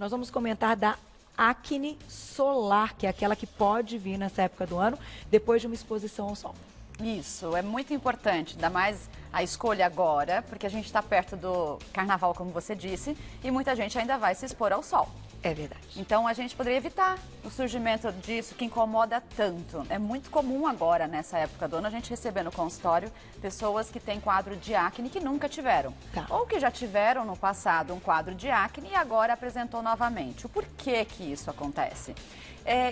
nós vamos comentar da acne solar, que é aquela que pode vir nessa época do ano, depois de uma exposição ao sol. Isso, é muito importante, ainda mais a escolha agora, porque a gente está perto do carnaval, como você disse, e muita gente ainda vai se expor ao sol. É verdade. Então a gente poderia evitar o surgimento disso que incomoda tanto. É muito comum agora, nessa época do ano, a gente receber no consultório pessoas que têm quadro de acne que nunca tiveram. Tá. Ou que já tiveram no passado um quadro de acne e agora apresentou novamente. O porquê que isso acontece?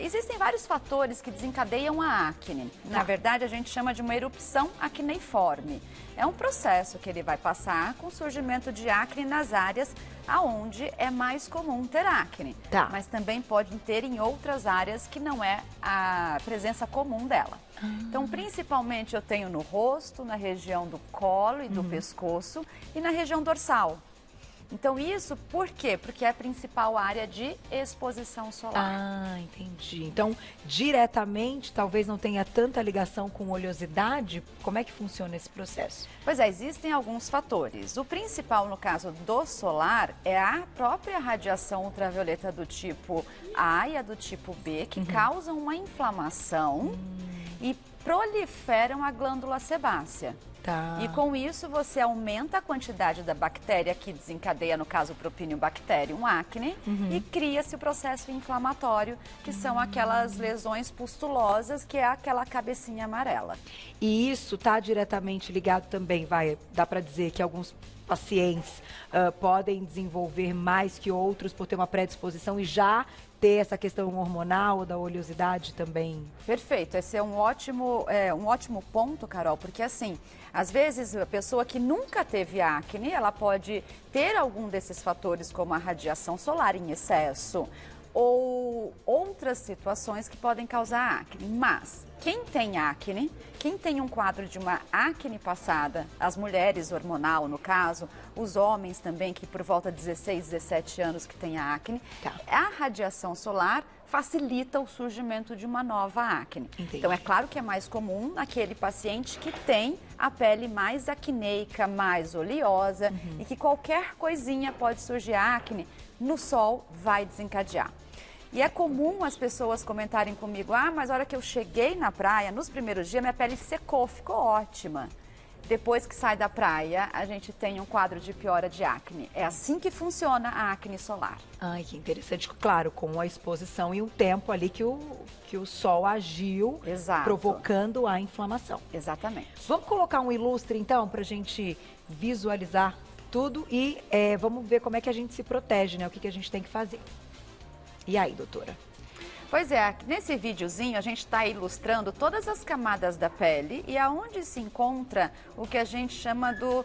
Existem vários fatores que desencadeiam a acne. Na verdade, a gente chama de uma erupção acneiforme. É um processo que ele vai passar com o surgimento de acne nas áreas aonde é mais comum ter acne. Tá. Mas também pode ter em outras áreas que não é a presença comum dela. Então, principalmente eu tenho no rosto, na região do colo e do pescoço e na região dorsal. Então, isso por quê? Porque é a principal área de exposição solar. Ah, entendi. Então, diretamente, talvez não tenha tanta ligação com oleosidade. Como é que funciona esse processo? Pois é, existem alguns fatores. O principal, no caso do solar, é a própria radiação ultravioleta do tipo A e a do tipo B, que causam uma inflamação e proliferam a glândula sebácea. Tá. E com isso você aumenta a quantidade da bactéria que desencadeia, no caso, o Propinobacterium acne, e cria-se o processo inflamatório, que são aquelas lesões pustulosas, que é aquela cabecinha amarela. E isso está diretamente ligado também, dá para dizer que alguns pacientes podem desenvolver mais que outros por ter uma predisposição e já ter essa questão hormonal da oleosidade também? Perfeito, esse é um ótimo ponto, Carol, porque assim, às vezes a pessoa que nunca teve acne, ela pode ter algum desses fatores, como a radiação solar em excesso, ou outras situações que podem causar acne. Mas quem tem acne, quem tem um quadro de uma acne passada, as mulheres hormonal no caso, os homens também que por volta de 16, 17 anos que têm acne, a radiação solar facilita o surgimento de uma nova acne. Entendi. Então é claro que é mais comum naquele paciente que tem a pele mais acneica, mais oleosa e que qualquer coisinha pode surgir acne, no sol vai desencadear. E é comum as pessoas comentarem comigo, mas a hora que eu cheguei na praia, nos primeiros dias, minha pele secou, ficou ótima. Depois que sai da praia, a gente tem um quadro de piora de acne. É assim que funciona a acne solar. Ai, que interessante. Claro, com a exposição e o tempo ali que o sol agiu, Exato. Provocando a inflamação. Exatamente. Vamos colocar um ilustre, então, para a gente visualizar tudo e vamos ver como é que a gente se protege, né? O que a gente tem que fazer. E aí, doutora? Pois é, nesse videozinho a gente está ilustrando todas as camadas da pele e aonde se encontra o que a gente chama do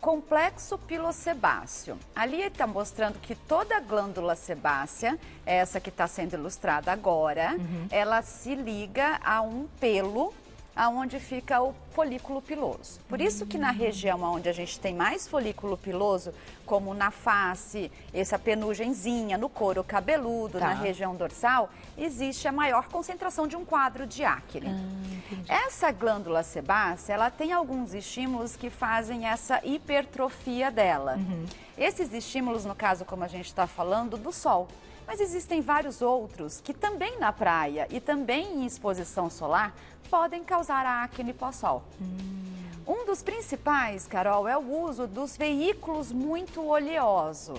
complexo pilosebáceo. Ali está mostrando que toda a glândula sebácea, essa que está sendo ilustrada agora, ela se liga a um pelo aonde fica o folículo piloso. Por isso que na região onde a gente tem mais folículo piloso, como na face, essa penugenzinha, no couro cabeludo, na região dorsal, existe a maior concentração de um quadro de acne. Essa glândula sebácea, ela tem alguns estímulos que fazem essa hipertrofia dela. Esses estímulos, no caso, como a gente está falando, do sol. Mas existem vários outros que também na praia e também em exposição solar podem causar a acne pós-sol. Um dos principais, Carol, é o uso dos veículos muito oleosos.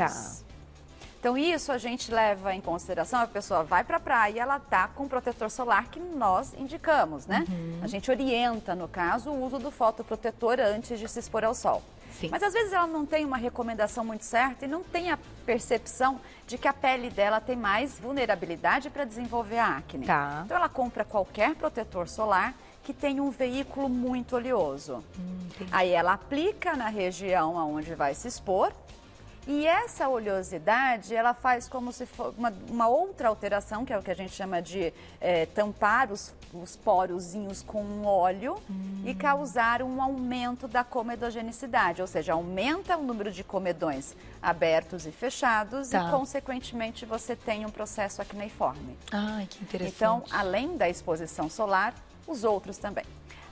Então isso a gente leva em consideração, a pessoa vai para a praia e ela tá com o protetor solar que nós indicamos, né? A gente orienta, no caso, o uso do fotoprotetor antes de se expor ao sol. Sim. Mas às vezes ela não tem uma recomendação muito certa e não tem a percepção de que a pele dela tem mais vulnerabilidade para desenvolver a acne. Então ela compra qualquer protetor solar que tem um veículo muito oleoso. Aí ela aplica na região onde vai se expor. E essa oleosidade, ela faz como se for uma outra alteração, que é o que a gente chama de tampar os porozinhos com um óleo e causar um aumento da comedogenicidade, ou seja, aumenta o número de comedões abertos e fechados e, consequentemente, você tem um processo acneiforme. Ai, que interessante. Então, além da exposição solar, os outros também.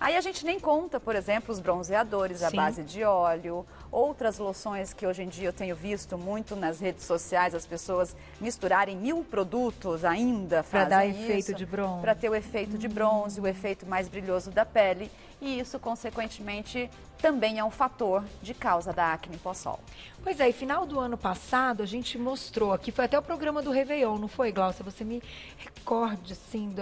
Aí a gente nem conta, por exemplo, os bronzeadores à Sim. base de óleo, outras loções que hoje em dia eu tenho visto muito nas redes sociais, as pessoas misturarem 1000 produtos ainda, Para fazem dar isso, efeito de bronze. para ter o efeito de bronze, o efeito mais brilhoso da pele, e isso, consequentemente, também é um fator de causa da acne pós-sol. Pois é, e final do ano passado a gente mostrou aqui, foi até o programa do Réveillon, não foi, Glaucia? Você me recorde, assim,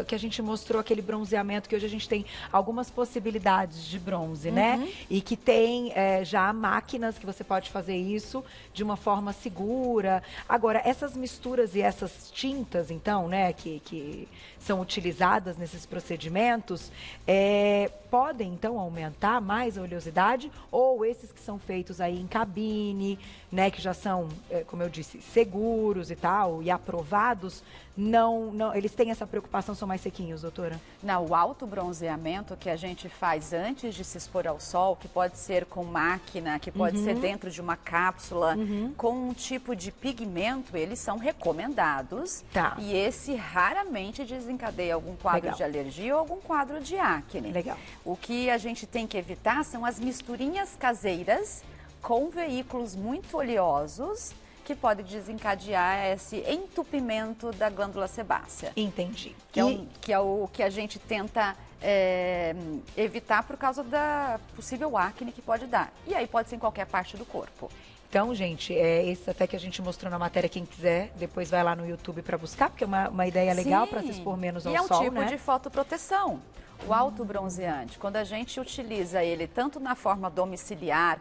que a gente mostrou aquele bronzeamento, que hoje a gente tem algumas possibilidades de bronze, né? E que tem já máquinas que você pode fazer isso de uma forma segura. Agora, essas misturas e essas tintas, então, né, que são utilizadas nesses procedimentos, podem, então, aumentar mais a oleosidade, ou esses que são feitos aí em cabine, né, que já são, como eu disse, seguros e tal, e aprovados, não, eles têm essa preocupação, são mais sequinhos, doutora? Não, o autobronzeamento que a gente faz antes de se expor ao sol, que pode ser com máquina, que pode ser dentro de uma cápsula, com um tipo de pigmento, eles são recomendados. Tá. E esse raramente desencadeia algum quadro Legal. de alergia ou algum quadro de acne. Legal. O que a gente tem que evitar são as misturinhas caseiras com veículos muito oleosos, que pode desencadear esse entupimento da glândula sebácea. Entendi. Que é o que a gente tenta evitar por causa da possível acne que pode dar. E aí pode ser em qualquer parte do corpo. Então, gente, esse até que a gente mostrou na matéria, quem quiser, depois vai lá no YouTube para buscar, porque é uma ideia legal para se expor menos ao sol, sol, né? E é um tipo de fotoproteção. O autobronzeante, quando a gente utiliza ele tanto na forma domiciliar,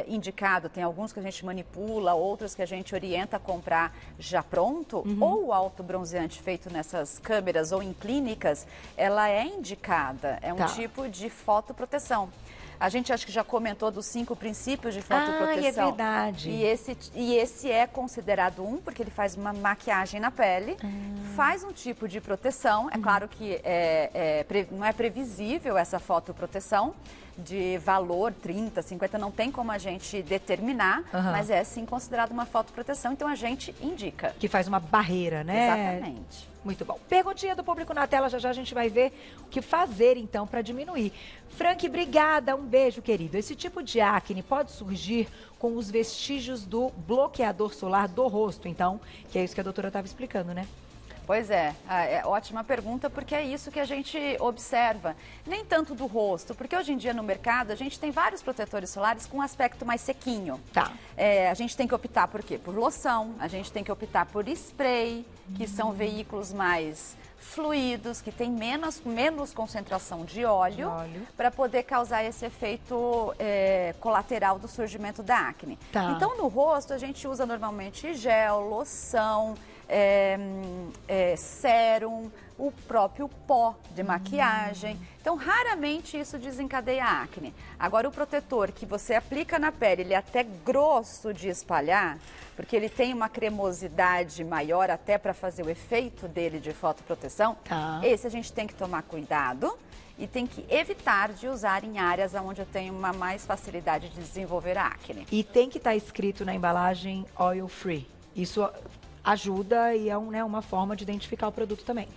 indicado, tem alguns que a gente manipula, outros que a gente orienta a comprar já pronto, ou o autobronzeante feito nessas câmeras ou em clínicas, ela é indicada, é um tipo de fotoproteção. A gente acho que já comentou dos 5 princípios de fotoproteção. É verdade. E esse é considerado porque ele faz uma maquiagem na pele, faz um tipo de proteção. É claro que não é previsível essa fotoproteção de valor 30, 50, não tem como a gente determinar, mas é sim considerado uma fotoproteção, então a gente indica. Que faz uma barreira, né? Exatamente. Muito bom. Perguntinha do público na tela, já já a gente vai ver o que fazer então para diminuir. Frank, obrigada, um beijo, querido. Esse tipo de acne pode surgir com os vestígios do bloqueador solar do rosto, então, que é isso que a doutora estava explicando, né? Pois é ótima pergunta, porque é isso que a gente observa. Nem tanto do rosto, porque hoje em dia no mercado a gente tem vários protetores solares com um aspecto mais sequinho. Tá. A gente tem que optar por quê? Por loção, a gente tem que optar por spray, que são veículos mais fluidos, que tem menos concentração de óleo. Para poder causar esse efeito colateral do surgimento da acne. Tá. Então, no rosto, a gente usa normalmente gel, loção, sérum, o próprio pó de maquiagem. Então, raramente isso desencadeia acne. Agora, o protetor que você aplica na pele, ele é até grosso de espalhar, porque ele tem uma cremosidade maior até para fazer o efeito dele de fotoproteção. Tá. Esse a gente tem que tomar cuidado e tem que evitar de usar em áreas onde eu tenho uma mais facilidade de desenvolver a acne. E tem que estar escrito na embalagem oil free. Isso ajuda e é uma forma de identificar o produto também.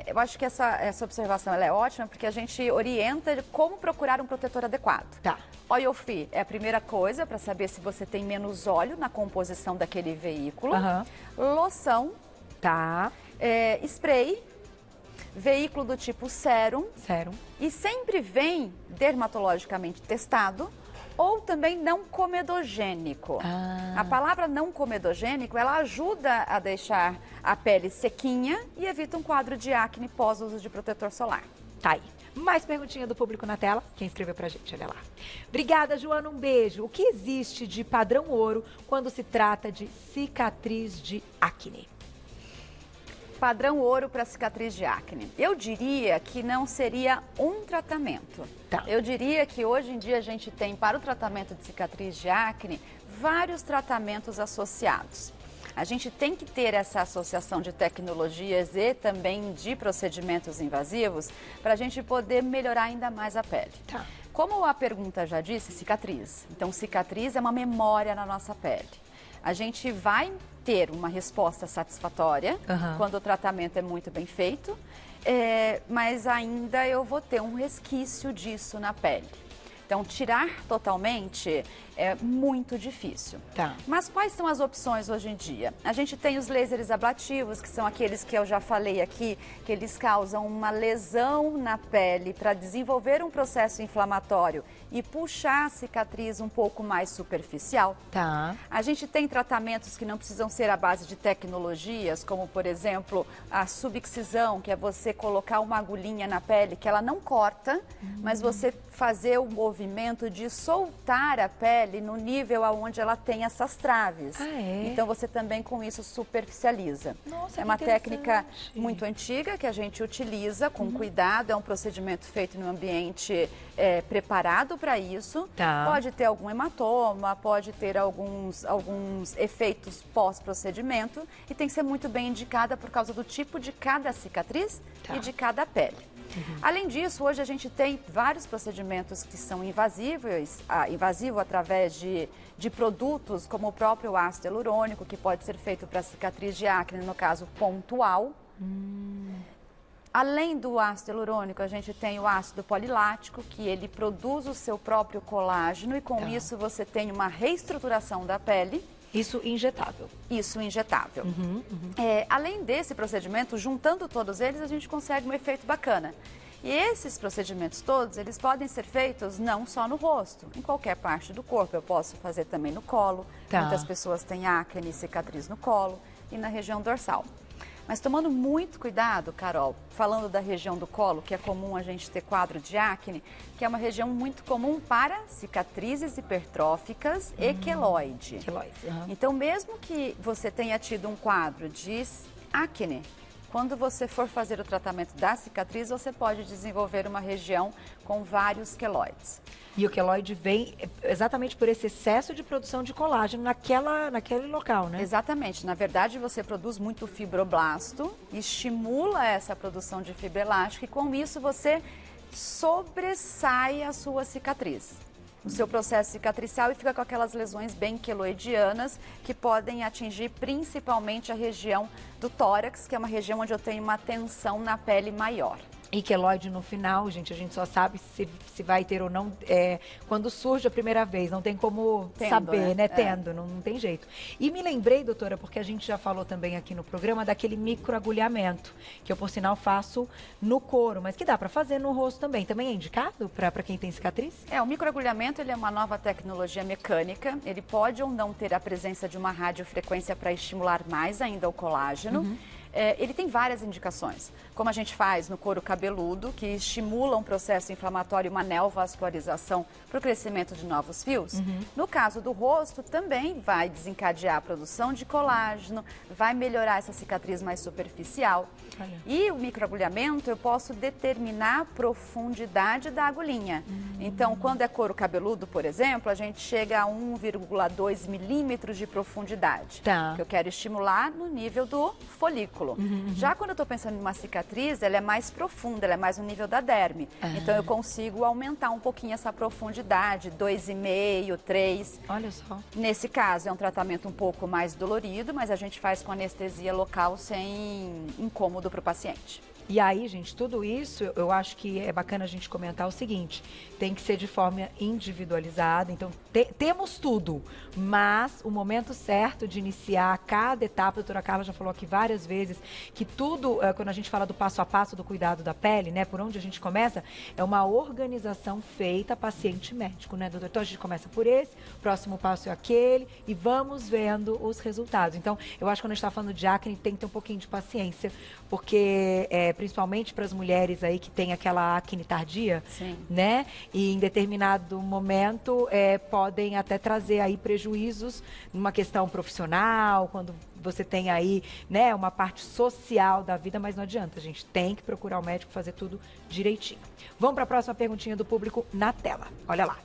Eu acho que essa observação ela é ótima, porque a gente orienta como procurar um protetor adequado. Tá. Oil free é a primeira coisa para saber se você tem menos óleo na composição daquele veículo. Loção. Tá. Spray. Veículo do tipo sérum. Sérum. E sempre vem dermatologicamente testado. Ou também não comedogênico. A palavra não comedogênico, ela ajuda a deixar a pele sequinha e evita um quadro de acne pós-uso de protetor solar. Tá aí. Mais perguntinha do público na tela. Quem escreveu pra gente, olha lá. Obrigada, Joana, um beijo. O que existe de padrão ouro quando se trata de cicatriz de acne? Padrão ouro para cicatriz de acne. Eu diria que não seria um tratamento. Tá. Eu diria que hoje em dia a gente tem para o tratamento de cicatriz de acne vários tratamentos associados. A gente tem que ter essa associação de tecnologias e também de procedimentos invasivos para a gente poder melhorar ainda mais a pele. Tá. Como a pergunta já disse, cicatriz. Então, cicatriz é uma memória na nossa pele. A gente vai ter uma resposta satisfatória, quando o tratamento é muito bem feito, mas ainda eu vou ter um resquício disso na pele. Então, tirar totalmente é muito difícil. Tá. Mas quais são as opções hoje em dia? A gente tem os lasers ablativos, que são aqueles que eu já falei aqui, que eles causam uma lesão na pele para desenvolver um processo inflamatório e puxar a cicatriz um pouco mais superficial. Tá. A gente tem tratamentos que não precisam ser à base de tecnologias, como, por exemplo, a subexcisão, que é você colocar uma agulhinha na pele que ela não corta, mas você fazer o movimento de soltar a pele no nível aonde ela tem essas traves. Ah, é? Então você também com isso superficializa. Nossa, é uma que técnica interessante. muito antiga que a gente utiliza com cuidado, é um procedimento feito num ambiente preparado para isso. Tá. Pode ter algum hematoma, pode ter alguns efeitos pós-procedimento e tem que ser muito bem indicada por causa do tipo de cada cicatriz e de cada pele. Além disso, hoje a gente tem vários procedimentos que são invasivo através de produtos, como o próprio ácido hialurônico, que pode ser feito para cicatriz de acne, no caso pontual. Além do ácido hialurônico, a gente tem o ácido polilático, que ele produz o seu próprio colágeno e com isso você tem uma reestruturação da pele. Isso injetável. Isso injetável. Além desse procedimento, juntando todos eles, a gente consegue um efeito bacana. E esses procedimentos todos, eles podem ser feitos não só no rosto, em qualquer parte do corpo. Eu posso fazer também no colo. Tá. Muitas pessoas têm acne e cicatriz no colo e na região dorsal. Mas tomando muito cuidado, Carol, falando da região do colo, que é comum a gente ter quadro de acne, que é uma região muito comum para cicatrizes hipertróficas e queloide. Queloide, Então, mesmo que você tenha tido um quadro de acne, quando você for fazer o tratamento da cicatriz, você pode desenvolver uma região com vários queloides. E o queloide vem exatamente por esse excesso de produção de colágeno naquele local, né? Exatamente. Na verdade, você produz muito fibroblasto, estimula essa produção de fibra elástica e com isso você sobressai a sua cicatriz. O seu processo cicatricial e fica com aquelas lesões bem queloidianas que podem atingir principalmente a região do tórax, que é uma região onde eu tenho uma tensão na pele maior. E queloide no final, gente, a gente só sabe se vai ter ou não quando surge a primeira vez. Não tem como saber, né? Tendo, não tem jeito. E me lembrei, doutora, porque a gente já falou também aqui no programa daquele microagulhamento, que eu, por sinal, faço no couro, mas que dá para fazer no rosto também. Também é indicado para quem tem cicatriz? O microagulhamento ele é uma nova tecnologia mecânica. Ele pode ou não ter a presença de uma radiofrequência para estimular mais ainda o colágeno. Ele tem várias indicações, como a gente faz no couro cabeludo, que estimula um processo inflamatório e uma neovascularização para o crescimento de novos fios. No caso do rosto, também vai desencadear a produção de colágeno, vai melhorar essa cicatriz mais superficial. E o microagulhamento, eu posso determinar a profundidade da agulhinha. Então, quando é couro cabeludo, por exemplo, a gente chega a 1,2 milímetros de profundidade, que eu quero estimular no nível do folículo. Já quando eu estou pensando em uma cicatriz, ela é mais profunda, ela é mais no nível da derme. Então eu consigo aumentar um pouquinho essa profundidade, 2,5, 3. Olha só. Nesse caso é um tratamento um pouco mais dolorido, mas a gente faz com anestesia local sem incômodo para o paciente. E aí, gente, tudo isso, eu acho que é bacana a gente comentar o seguinte, tem que ser de forma individualizada, então temos tudo, mas o momento certo de iniciar cada etapa, a doutora Carla já falou aqui várias vezes, que tudo, quando a gente fala do passo a passo do cuidado da pele, né, por onde a gente começa, é uma organização feita paciente-médico, né, doutor? Então a gente começa por esse, o próximo passo é aquele, e vamos vendo os resultados. Então, eu acho que quando a gente está falando de acne, tem que ter um pouquinho de paciência, porque principalmente para as mulheres aí que tem aquela acne tardia, né? E em determinado momento podem até trazer aí prejuízos numa questão profissional, quando você tem aí, né, uma parte social da vida, mas não adianta, a gente tem que procurar o médico, fazer tudo direitinho. Vamos para a próxima perguntinha do público na tela. Olha lá.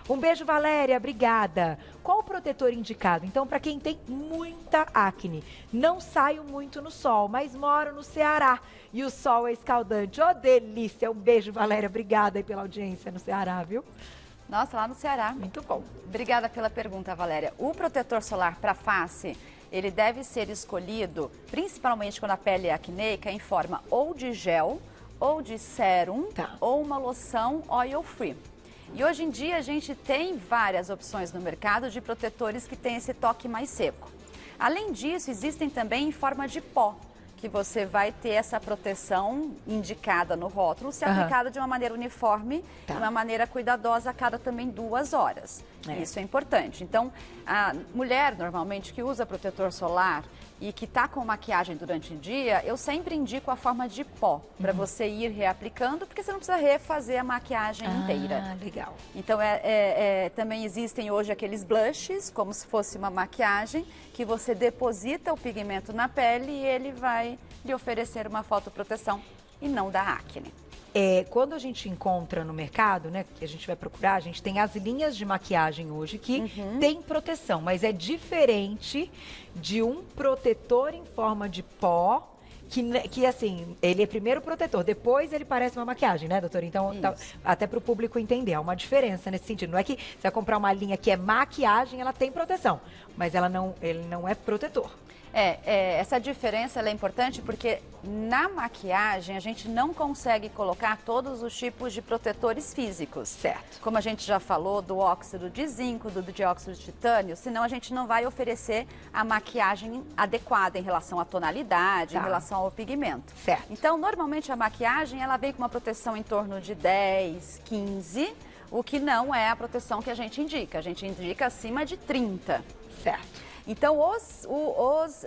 Um beijo, Valéria, obrigada. Qual o protetor indicado? Então, para quem tem muita acne, não saio muito no sol, mas moro no Ceará e o sol é escaldante. Ô, delícia! Um beijo, Valéria, obrigada aí pela audiência no Ceará, viu? Nossa, lá no Ceará. Muito bom. Obrigada pela pergunta, Valéria. O protetor solar para face, ele deve ser escolhido, principalmente quando a pele é acneica, em forma ou de gel, ou de sérum, ou uma loção oil free. E hoje em dia a gente tem várias opções no mercado de protetores que têm esse toque mais seco. Além disso, existem também em forma de pó, que você vai ter essa proteção indicada no rótulo, ser aplicada de uma maneira uniforme, de uma maneira cuidadosa a cada também 2 horas. Isso é importante. Então, a mulher normalmente que usa protetor solar e que está com maquiagem durante o dia, eu sempre indico a forma de pó, para você ir reaplicando, porque você não precisa refazer a maquiagem inteira. Legal. Então, também existem hoje aqueles blushes, como se fosse uma maquiagem, que você deposita o pigmento na pele e ele vai lhe oferecer uma fotoproteção e não da acne. Quando a gente encontra no mercado, né, que a gente vai procurar, a gente tem as linhas de maquiagem hoje que tem proteção, mas é diferente de um protetor em forma de pó, que assim, ele é primeiro protetor, depois ele parece uma maquiagem, né, doutora? Então, até para o público entender, há uma diferença nesse sentido. Não é que você vai comprar uma linha que é maquiagem, ela tem proteção, mas ele não é protetor. Essa diferença ela é importante porque na maquiagem a gente não consegue colocar todos os tipos de protetores físicos. Certo. Como a gente já falou do óxido de zinco, do dióxido de titânio, senão a gente não vai oferecer a maquiagem adequada em relação à tonalidade, em relação ao pigmento. Certo. Então, normalmente a maquiagem ela vem com uma proteção em torno de 10, 15, o que não é a proteção que a gente indica. A gente indica acima de 30. Certo. Então, os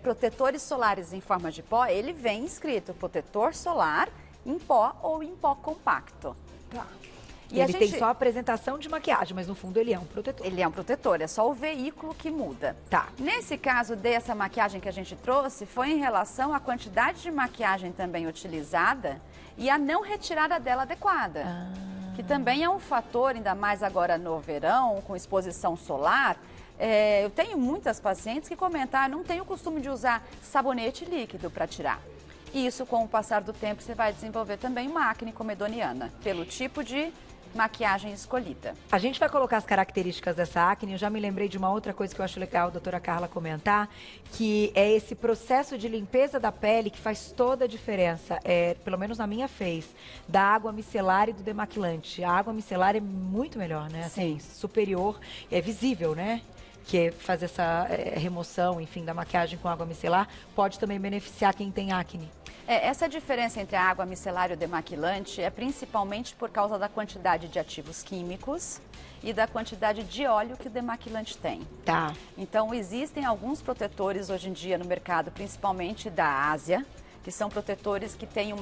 protetores solares em forma de pó, ele vem escrito protetor solar em pó ou em pó compacto. E ele tem só a apresentação de maquiagem, mas no fundo ele é um protetor. Ele é um protetor, é só o veículo que muda. Nesse caso dessa maquiagem que a gente trouxe, foi em relação à quantidade de maquiagem também utilizada e a não retirada dela adequada. Que também é um fator, ainda mais agora no verão, com exposição solar. Eu tenho muitas pacientes que comentaram, não tenho o costume de usar sabonete líquido para tirar. E isso, com o passar do tempo, você vai desenvolver também uma acne comedoniana, pelo tipo de maquiagem escolhida. A gente vai colocar as características dessa acne. Eu já me lembrei de uma outra coisa que eu acho legal a doutora Carla comentar, que é esse processo de limpeza da pele que faz toda a diferença, pelo menos na minha fez, da água micelar e do demaquilante. A água micelar é muito melhor, né? Assim, superior, é visível, né? Que fazer essa remoção, enfim, da maquiagem com água micelar pode também beneficiar quem tem acne. Essa diferença entre a água micelar e o demaquilante é principalmente por causa da quantidade de ativos químicos e da quantidade de óleo que o demaquilante tem. Então, existem alguns protetores hoje em dia no mercado, principalmente da Ásia, que são protetores que têm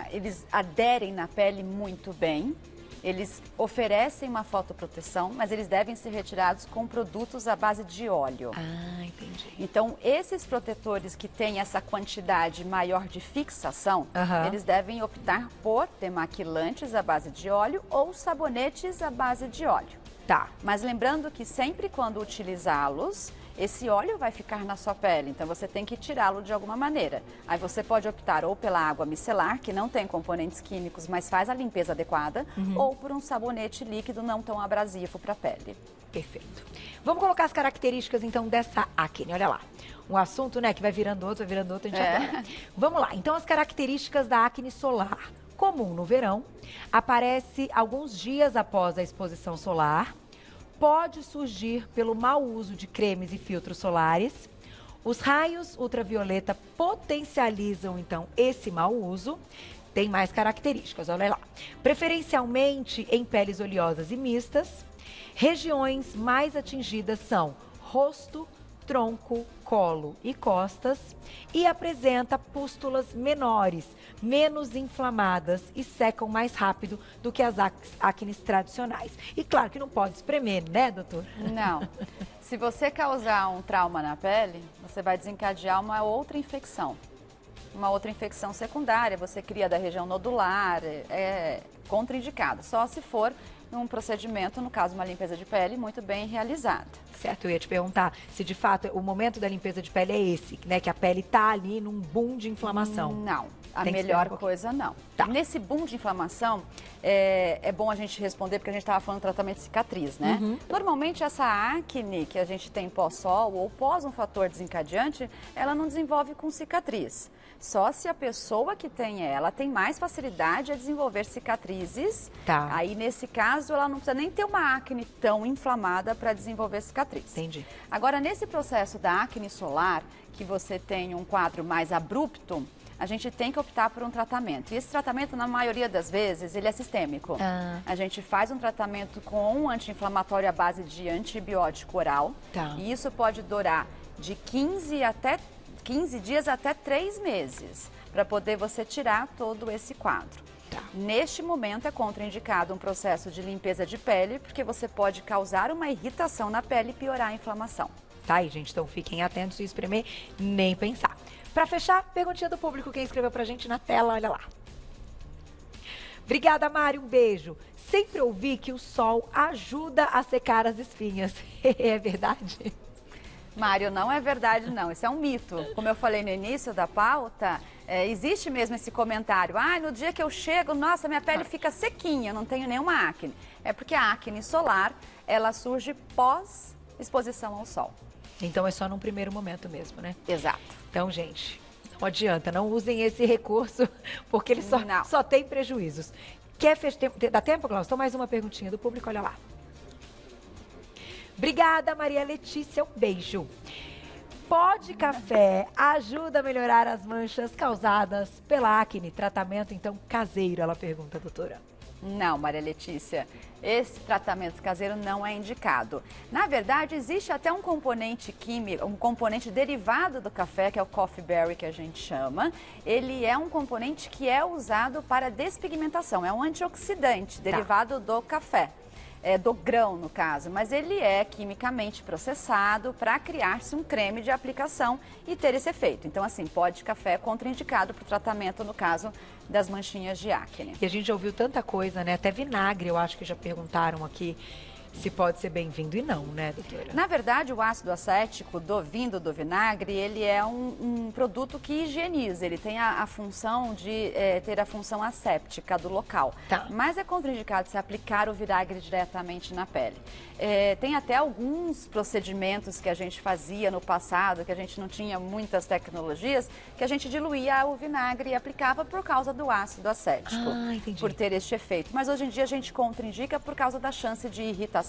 eles aderem na pele muito bem. Eles oferecem uma fotoproteção, mas eles devem ser retirados com produtos à base de óleo. Entendi. Então, esses protetores que têm essa quantidade maior de fixação, eles devem optar por demaquilantes à base de óleo ou sabonetes à base de óleo. Mas lembrando que sempre quando utilizá-los, esse óleo vai ficar na sua pele, então você tem que tirá-lo de alguma maneira. Aí você pode optar ou pela água micelar, que não tem componentes químicos, mas faz a limpeza adequada, ou por um sabonete líquido não tão abrasivo para a pele. Perfeito. Vamos colocar as características, então, dessa acne. Olha lá. Um assunto, né, que vai virando outro, a gente adora. Vamos lá. Então, as características da acne solar. Comum no verão, aparece alguns dias após a exposição solar, pode surgir pelo mau uso de cremes e filtros solares. Os raios ultravioleta potencializam, então, esse mau uso. Tem mais características, olha lá. Preferencialmente em peles oleosas e mistas. Regiões mais atingidas são rosto, tronco, colo e costas, e apresenta pústulas menores, menos inflamadas e secam mais rápido do que as acnes tradicionais. E claro que não pode espremer, né, doutora? Não. Se você causar um trauma na pele, você vai desencadear uma outra infecção secundária, você cria da região nodular, é contraindicado, só se for num procedimento, no caso, uma limpeza de pele muito bem realizada. Certo, eu ia te perguntar se de fato o momento da limpeza de pele é esse, né? Que a pele tá ali num boom de inflamação. Não, a Tem que melhor esperar um coisa não. Tá. Nesse boom de inflamação, é bom a gente responder porque a gente estava falando do tratamento de cicatriz, né? Normalmente essa acne que a gente tem pós-sol ou pós um fator desencadeante, ela não desenvolve com cicatriz. Só se a pessoa que tem ela tem mais facilidade a desenvolver cicatrizes. Tá. Aí, nesse caso, ela não precisa nem ter uma acne tão inflamada para desenvolver cicatriz. Entendi. Agora, nesse processo da acne solar, que você tem um quadro mais abrupto, a gente tem que optar por um tratamento. E esse tratamento, na maioria das vezes, ele é sistêmico. A gente faz um tratamento com um anti-inflamatório à base de antibiótico oral. Tá. E isso pode durar de 15 dias até 3 meses, para poder você tirar todo esse quadro. Tá. Neste momento é contraindicado um processo de limpeza de pele, porque você pode causar uma irritação na pele e piorar a inflamação. Tá aí, gente, então fiquem atentos e espremer, nem pensar. Para fechar, perguntinha do público, quem escreveu pra gente na tela, olha lá. Obrigada, Mari, um beijo. Sempre ouvi que o sol ajuda a secar as espinhas. É verdade? Mário, não é verdade não, isso é um mito. Como eu falei no início da pauta, existe mesmo esse comentário. No dia que eu chego, nossa, minha pele fica sequinha, não tenho nenhuma acne. É porque a acne solar, ela surge pós exposição ao sol. Então é só num primeiro momento mesmo, né? Exato. Então, gente, não adianta, não usem esse recurso, porque ele só tem prejuízos. Dá tempo, Glaucio? Então, mais uma perguntinha do público, olha lá. Obrigada, Maria Letícia, um beijo. Pó de café ajuda a melhorar as manchas causadas pela acne? Tratamento, então, caseiro, ela pergunta, doutora. Não, Maria Letícia, esse tratamento caseiro não é indicado. Na verdade, existe até um componente químico, um componente derivado do café, que é o coffee berry, que a gente chama. Ele é um componente que é usado para despigmentação, é um antioxidante derivado do café. Do grão, no caso, mas ele é quimicamente processado para criar-se um creme de aplicação e ter esse efeito. Então, assim, pó de café é contraindicado para o tratamento, no caso, das manchinhas de acne. E a gente já ouviu tanta coisa, né? Até vinagre, eu acho que já perguntaram aqui se pode ser bem-vindo e não, né, doutora? Na verdade, o ácido acético vindo do vinagre, ele é um produto que higieniza, ele tem a função de ter a função asséptica do local. Tá. Mas é contraindicado se aplicar o vinagre diretamente na pele. Tem até alguns procedimentos que a gente fazia no passado, que a gente não tinha muitas tecnologias, que a gente diluía o vinagre e aplicava por causa do ácido acético, entendi. por ter este efeito. Mas hoje em dia a gente contraindica por causa da chance de irritação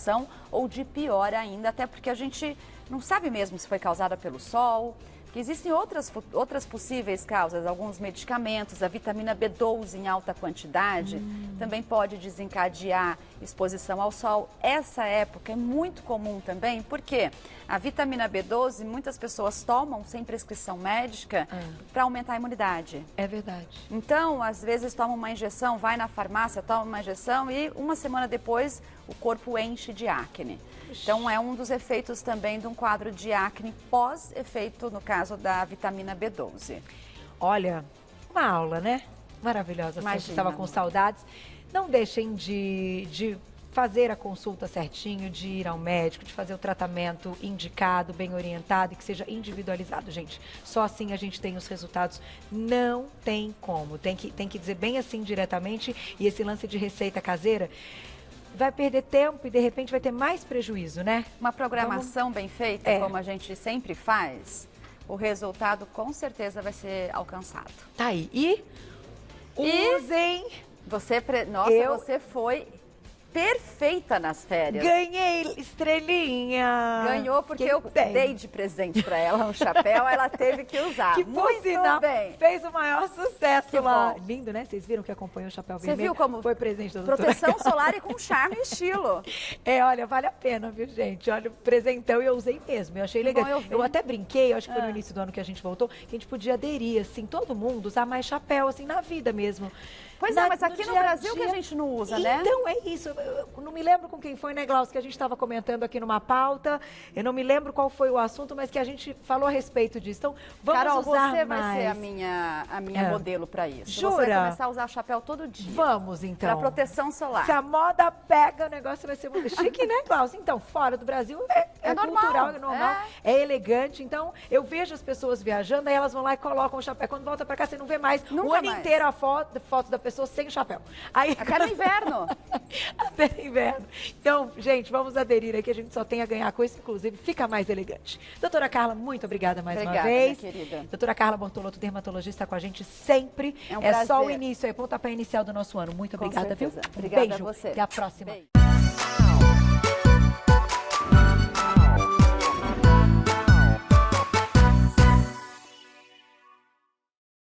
ou de pior ainda, até porque a gente não sabe mesmo se foi causada pelo sol, que existem outras possíveis causas, alguns medicamentos, a vitamina B12 em alta quantidade também pode desencadear exposição ao sol. Essa época é muito comum também, porque a vitamina B12 muitas pessoas tomam sem prescrição médica para aumentar a imunidade. É verdade. Então, às vezes toma uma injeção, vai na farmácia, toma uma injeção e uma semana depois o corpo enche de acne. Então, é um dos efeitos também de um quadro de acne pós-efeito, no caso da vitamina B12. Olha, uma aula, né? Maravilhosa. Sempre estava com saudades. Não deixem de fazer a consulta certinho, de ir ao médico, de fazer o tratamento indicado, bem orientado e que seja individualizado, gente. Só assim a gente tem os resultados. Não tem como. Tem que dizer bem assim diretamente. E esse lance de receita caseira vai perder tempo e de repente vai ter mais prejuízo, né? Uma programação bem feita, como a gente sempre faz, o resultado com certeza vai ser alcançado. Tá aí. E usem. Você foi perfeita nas férias. Ganhei estrelinha. Ganhou porque eu dei de presente para ela um chapéu, ela teve que usar. Que por sinal fez o maior sucesso lá. Bom. Lindo, né? Vocês viram que acompanhou o chapéu vermelho? Você viu como foi presente da doutora? Proteção solar e com charme e estilo. Olha, vale a pena, viu, gente? Olha, presentão e eu usei mesmo. Eu achei legal. Eu até brinquei, acho que foi no início do ano que a gente voltou, que a gente podia aderir, assim, todo mundo usar mais chapéu, assim, na vida mesmo. Pois é, mas aqui no Brasil que a gente não usa, né? Então, é isso. eu não me lembro com quem foi, né, Glaucio, que a gente estava comentando aqui numa pauta, eu não me lembro qual foi o assunto, mas que a gente falou a respeito disso. Então, vamos Carol, usar você mais. vai ser a minha modelo para isso. Jura? Você vai começar a usar chapéu todo dia. Vamos, então. Para proteção solar. Se a moda pega, o negócio vai ser muito chique, né, Glaucio? Então, fora do Brasil é normal, cultural, é normal, é elegante. Então, eu vejo as pessoas viajando, aí elas vão lá e colocam o chapéu. Quando volta pra cá, você não vê mais Nunca o ano mais. inteiro a foto da pessoa sem o chapéu. Aí, Até no inverno. Até no inverno. Então, gente, vamos aderir aqui, a gente só tem a ganhar com isso, inclusive fica mais elegante. Doutora Carla, muito obrigada mais uma vez. Minha querida. Doutora Carla Bortolotto, dermatologista, com a gente sempre. É um só o prazer. início, é pontapé inicial do nosso ano. Muito Com obrigada, viu? certeza. Um Obrigada beijo. a você. Até a próxima. Beijo.